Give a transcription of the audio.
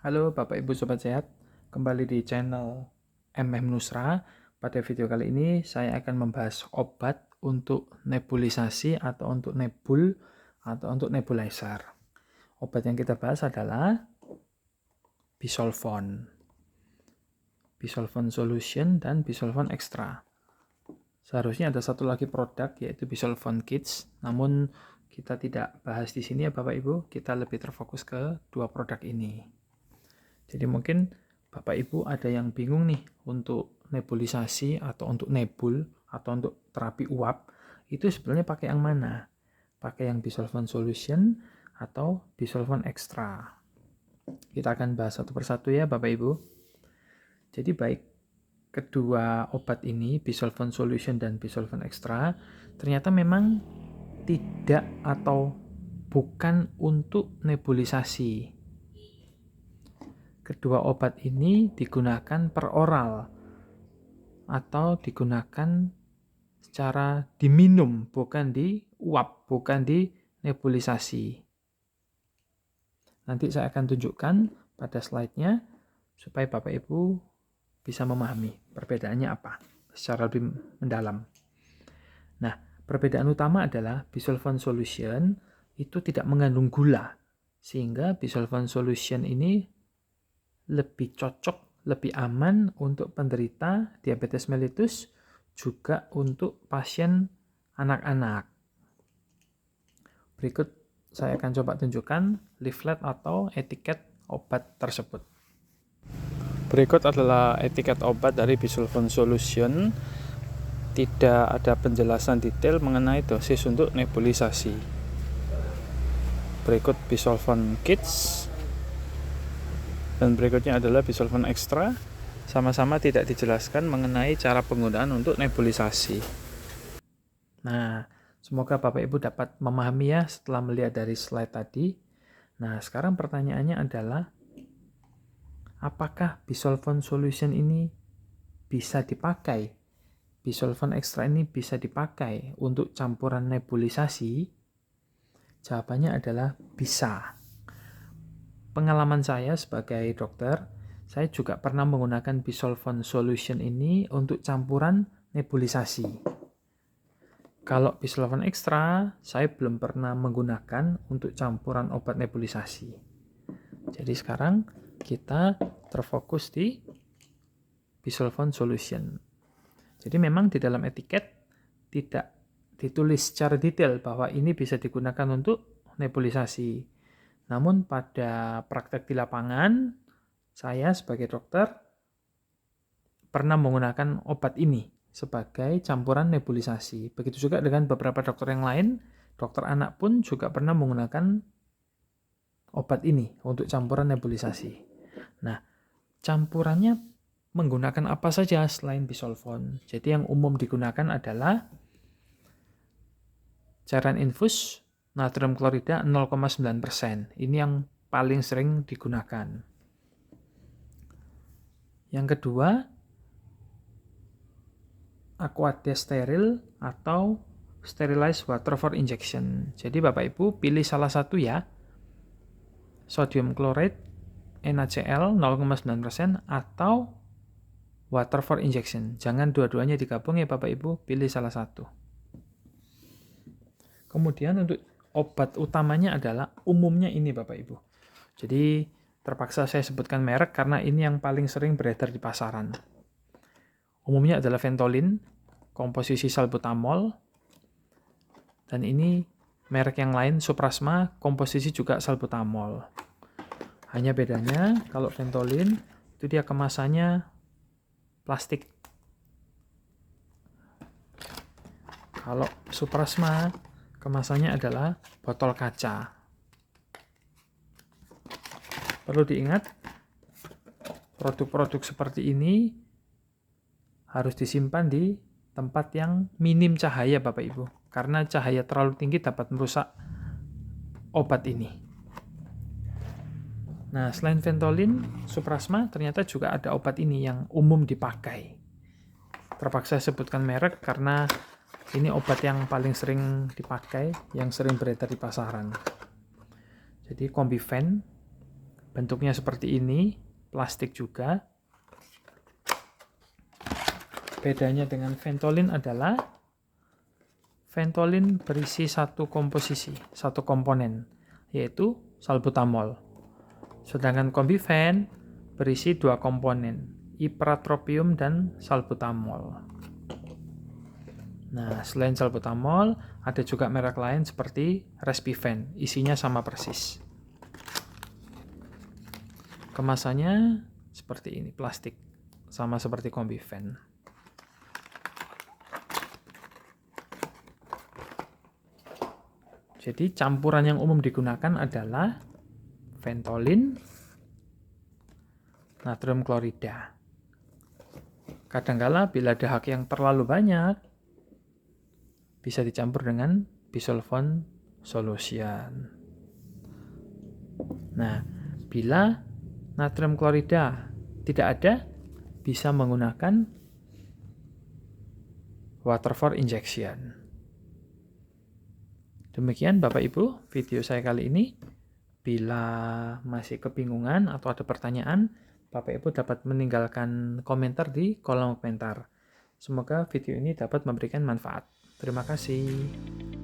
Halo Bapak Ibu Sobat Sehat, kembali di channel Nusra. Pada video kali ini saya akan membahas obat untuk nebulisasi atau untuk nebul atau untuk nebulizer. Obat yang kita bahas adalah Bisolfon, Bisolfon Solution dan Bisolfon Extra. Seharusnya ada satu lagi produk yaitu Bisolfon Kids, namun kita tidak bahas di sini ya Bapak Ibu, kita lebih terfokus ke dua produk ini. Jadi mungkin Bapak Ibu ada yang bingung nih untuk nebulisasi atau untuk nebul atau untuk terapi uap, itu sebenarnya pakai yang mana? Pakai yang Bisolfon Solution atau Bisolfon Extra? Kita akan bahas satu persatu ya Bapak Ibu. Jadi baik kedua obat ini, Bisolfon Solution dan Bisolfon Extra, ternyata memang tidak atau bukan untuk nebulisasi. Kedua obat ini digunakan per oral atau digunakan secara diminum, bukan diuap, bukan di nebulisasi. Nanti saya akan tunjukkan pada slide-nya supaya Bapak Ibu bisa memahami perbedaannya apa secara lebih mendalam. Nah, perbedaan utama adalah Bisolfon Solution itu tidak mengandung gula, sehingga Bisolfon Solution ini lebih cocok, lebih aman untuk penderita diabetes mellitus, juga untuk pasien anak-anak. Berikut saya akan coba tunjukkan leaflet atau etiket obat tersebut. Berikut adalah etiket obat dari Bisolfon Solution. Tidak ada penjelasan detail mengenai dosis untuk nebulisasi. Berikut Bisolfon Kids. Dan berikutnya adalah Bisolfon Extra, sama-sama tidak dijelaskan mengenai cara penggunaan untuk nebulisasi. Nah, semoga Bapak Ibu dapat memahami ya setelah melihat dari slide tadi. Nah, sekarang pertanyaannya adalah, apakah Bisolfon Solution ini bisa dipakai? Bisolfon Extra ini bisa dipakai untuk campuran nebulisasi? Jawabannya adalah bisa. Pengalaman saya sebagai dokter, saya juga pernah menggunakan Bisolfon Solution ini untuk campuran nebulisasi. Kalau Bisolfon Extra, saya belum pernah menggunakan untuk campuran obat nebulisasi. Jadi sekarang kita terfokus di Bisolfon Solution. Jadi memang di dalam etiket tidak ditulis secara detail bahwa ini bisa digunakan untuk nebulisasi. Namun pada praktek di lapangan, saya sebagai dokter pernah menggunakan obat ini sebagai campuran nebulisasi. Begitu juga dengan beberapa dokter yang lain, dokter anak pun juga pernah menggunakan obat ini untuk campuran nebulisasi. Nah, campurannya menggunakan apa saja selain Bisolfon? Jadi yang umum digunakan adalah cairan infus, natrium klorida 0,9%. Ini yang paling sering digunakan. Yang kedua, Aquades steril atau sterilized water for injection. Jadi Bapak Ibu pilih salah satu ya. Sodium chloride NaCl 0,9% atau water for injection. Jangan dua-duanya digabung ya Bapak Ibu, pilih salah satu. Kemudian untuk obat utamanya adalah umumnya ini Bapak Ibu. Jadi terpaksa saya sebutkan merek karena ini yang paling sering beredar di pasaran. Umumnya adalah Ventolin, komposisi salbutamol, dan ini merek yang lain Suprasma, komposisi juga salbutamol. Hanya bedanya kalau Ventolin itu dia kemasannya plastik. Kalau Suprasma kemasannya adalah botol kaca. Perlu diingat, produk-produk seperti ini harus disimpan di tempat yang minim cahaya Bapak Ibu. Karena cahaya terlalu tinggi dapat merusak obat ini. Nah, selain Ventolin, Suprasma ternyata juga ada obat ini yang umum dipakai. Terpaksa sebutkan merek karena ini obat yang paling sering dipakai, yang sering beredar di pasaran. Jadi Combifen, Bentuknya seperti ini, plastik juga. Bedanya dengan Ventolin adalah Ventolin berisi satu komposisi, satu komponen, yaitu salbutamol. Sedangkan Combiven berisi dua komponen, ipratropium dan salbutamol. Nah, selain salbutamol, ada juga merek lain seperti Respiven, isinya sama persis. Kemasannya seperti ini, plastik, sama seperti Combiven. Jadi campuran yang umum digunakan adalah Ventolin, natrium klorida. Kadangkala bila dahak yang terlalu banyak, bisa dicampur dengan bisulfon solution. Nah, bila natrium klorida tidak ada, bisa menggunakan Waterford injection. Demikian Bapak Ibu video saya kali ini. Bila masih kebingungan atau ada pertanyaan, Bapak Ibu dapat meninggalkan komentar di kolom komentar. Semoga video ini dapat memberikan manfaat. Terima kasih.